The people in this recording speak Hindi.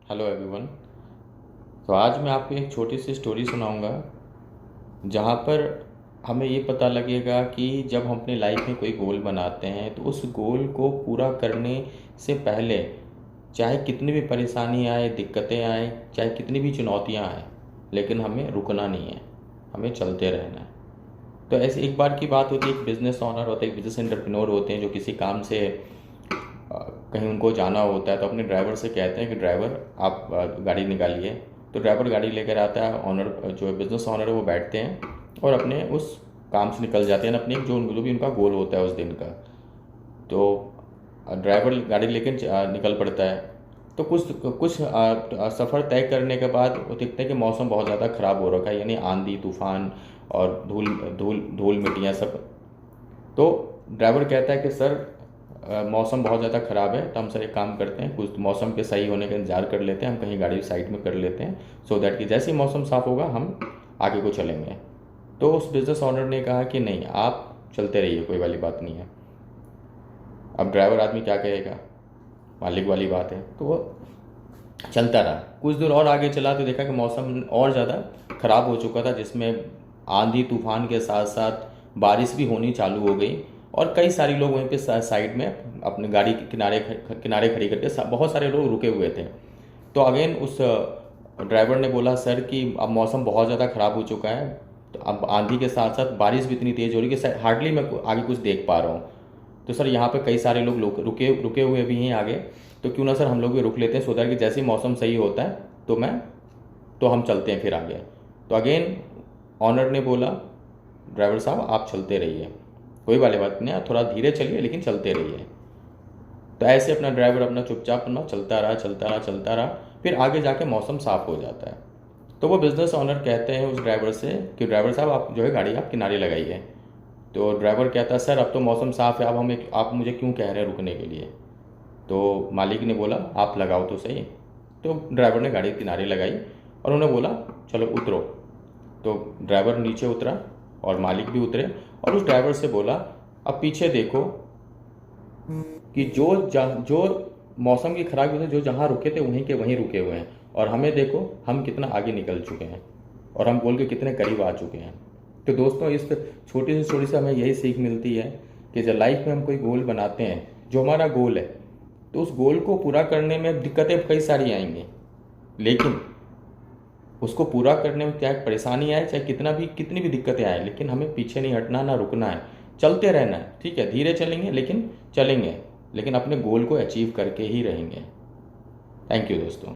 Hello everyone. तो आज मैं आपको एक छोटी सी स्टोरी सुनाऊंगा जहाँ पर हमें ये पता लगेगा कि जब हम अपनी लाइफ में कोई गोल बनाते हैं तो उस गोल को पूरा करने से पहले चाहे कितनी भी परेशानी आए, दिक्कतें आए, चाहे कितनी भी चुनौतियाँ आए, लेकिन हमें रुकना नहीं है, हमें चलते रहना है। तो ऐसे एक बार की बात होती है, एक बिज़नेस ओनर होते हैं, एक बिज़नेस एंटरप्रेन्योर होते हैं जो किसी काम से कहीं उनको जाना होता है तो अपने ड्राइवर से कहते हैं कि ड्राइवर आप गाड़ी निकालिए। तो ड्राइवर गाड़ी लेकर आता है, ऑनर जो बिज़नेस ऑनर है वो बैठते हैं और अपने उस काम से निकल जाते हैं, अपने जो भी उनका गोल होता है उस दिन का। तो ड्राइवर गाड़ी लेकर निकल पड़ता है। तो कुछ सफ़र तय करने के बाद वो देखते हैं कि मौसम बहुत ज़्यादा ख़राब हो रखा है, यानी आंधी तूफ़ान और धूल धूल धूल मिट्टियाँ सब। तो ड्राइवर कहता है कि सर मौसम बहुत ज़्यादा ख़राब है, तो हम सर एक काम करते हैं, कुछ मौसम के सही होने का इंतज़ार कर लेते हैं, हम कहीं गाड़ी साइड में कर लेते हैं सो दैट कि जैसे ही मौसम साफ़ होगा हम आगे को चलेंगे। तो उस बिज़नेस ऑनर ने कहा कि नहीं, आप चलते रहिए, कोई वाली बात नहीं है। अब ड्राइवर आदमी क्या कहेगा, मालिक वाली बात है, तो वो चलता रहा। कुछ दूर और आगे चला तो देखा कि मौसम और ज़्यादा ख़राब हो चुका था, जिसमें आंधी तूफ़ान के साथ साथ बारिश भी होनी चालू हो गई और कई सारे लोग वहीं पे साइड में अपनी गाड़ी के किनारे खड़ी करके बहुत सारे लोग रुके हुए थे। तो अगेन उस ड्राइवर ने बोला सर कि अब मौसम बहुत ज़्यादा ख़राब हो चुका है, तो अब आंधी के साथ साथ बारिश भी इतनी तेज़ हो रही है कि हार्डली मैं आगे कुछ देख पा रहा हूँ। तो सर यहाँ पे कई सारे लोग रुके रुके हुए भी हैं आगे, तो क्यों ना सर हम लोग भी रुक लेते हैं, सो दैट कि जैसे ही मौसम सही होता है तो हम चलते हैं फिर आगे। तो अगेन ऑनर ने बोला ड्राइवर साहब आप चलते रहिए, कोई वाली बात नहीं, आप थोड़ा धीरे चलिए लेकिन चलते रहिए। तो ऐसे अपना ड्राइवर अपना चुपचाप अपना चलता रहा। फिर आगे जाके मौसम साफ़ हो जाता है। तो वो बिज़नेस ऑनर कहते हैं उस ड्राइवर से कि ड्राइवर साहब आप जो है गाड़ी आप किनारे लगाइए। तो ड्राइवर कहता है सर अब तो मौसम साफ़ है, अब आप मुझे क्यों कह रहे हैं रुकने के लिए। तो मालिक ने बोला आप लगाओ तो सही। तो ड्राइवर ने गाड़ी किनारे लगाई और उन्होंने बोला चलो उतरो। तो ड्राइवर नीचे उतरा और मालिक भी उतरे और उस ड्राइवर से बोला अब पीछे देखो कि जो मौसम की खराबी वजह से जो जहाँ रुके थे वहीं के वहीं रुके हुए हैं, और हमें देखो हम कितना आगे निकल चुके हैं और हम गोल के कितने करीब आ चुके हैं। तो दोस्तों इस छोटी सी स्टोरी से हमें यही सीख मिलती है कि जब लाइफ में हम कोई गोल बनाते हैं, जो हमारा गोल है, तो उस गोल को पूरा करने में दिक्कतें कई सारी आएंगी, लेकिन उसको पूरा करने में चाहे परेशानी आए, चाहे कितनी भी दिक्कतें आए, लेकिन हमें पीछे नहीं हटना, ना रुकना है, चलते रहना है। ठीक है, धीरे चलेंगे लेकिन चलेंगे, लेकिन अपने गोल को अचीव करके ही रहेंगे। थैंक यू दोस्तों।